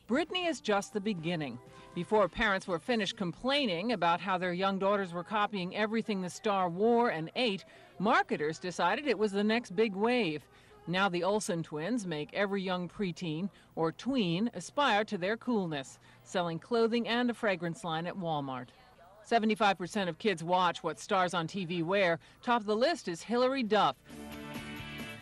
Brittany is just the beginning. Before parents were finished complaining about how their young daughters were copying everything the star wore and ate, marketers decided it was the next big wave. Now the Olsen twins make every young preteen or tween aspire to their coolness, selling clothing and a fragrance line at Walmart. 75% of kids watch what stars on TV wear. Top of the list is Hilary Duff,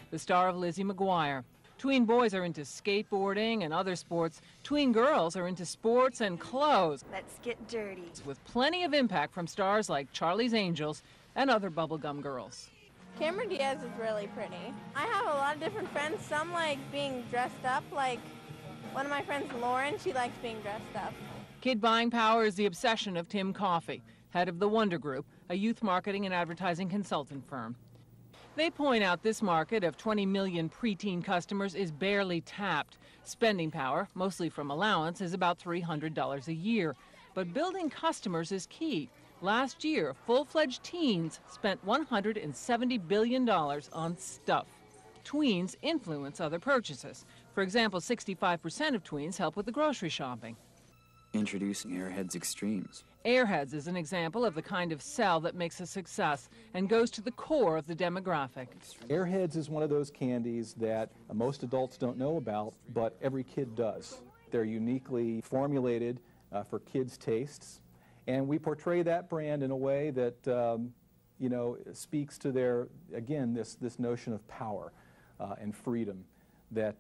the star of Lizzie McGuire. Tween boys are into skateboarding and other sports. Tween girls are into sports and clothes. Let's get dirty. With plenty of impact from stars like Charlie's Angels and other bubblegum girls. Cameron Diaz is really pretty. I have a lot of different friends. Some like being dressed up. Like one of my friends, Lauren, she likes being dressed up. Kid buying power is the obsession of Tim Coffey, head of the Wonder Group, a youth marketing and advertising consultant firm. They point out this market of 20 million preteen customers is barely tapped. Spending power, mostly from allowance, is about $300 a year. But building customers is key. Last year, full-fledged teens spent $170 billion on stuff. Tweens influence other purchases. For example, 65% of tweens help with the grocery shopping. Introducing Airheads Extremes. Airheads is an example of the kind of sell that makes a success and goes to the core of the demographic. Airheads is one of those candies that most adults don't know about, but every kid does. They're uniquely formulated for kids' tastes, and we portray that brand in a way that speaks to their, again, this notion of power and freedom. That,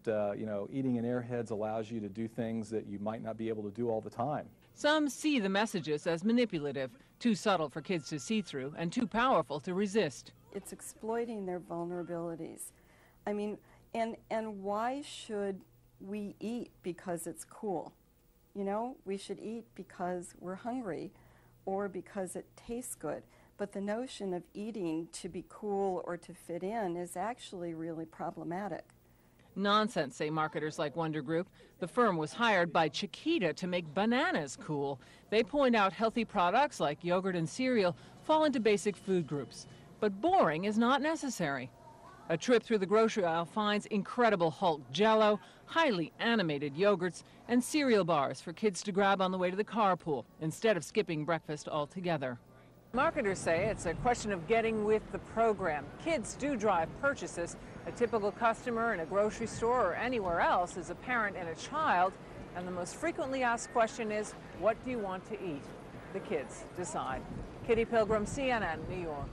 eating an Airheads allows you to do things that you might not be able to do all the time. Some see the messages as manipulative, too subtle for kids to see through, and too powerful to resist. It's exploiting their vulnerabilities. I mean, and why should we eat because it's cool? You know, we should eat because we're hungry or because it tastes good. But the notion of eating to be cool or to fit in is actually really problematic. Nonsense, say marketers like Wonder Group. The firm was hired by Chiquita to make bananas cool. They point out healthy products like yogurt and cereal fall into basic food groups. But boring is not necessary. A trip through the grocery aisle finds Incredible Hulk Jell-O, highly animated yogurts, and cereal bars for kids to grab on the way to the carpool instead of skipping breakfast altogether. Marketers say it's a question of getting with the program. Kids do drive purchases. A typical customer in a grocery store or anywhere else is a parent and a child, and the most frequently asked question is, what do you want to eat? The kids decide. Kitty Pilgrim, CNN, New York.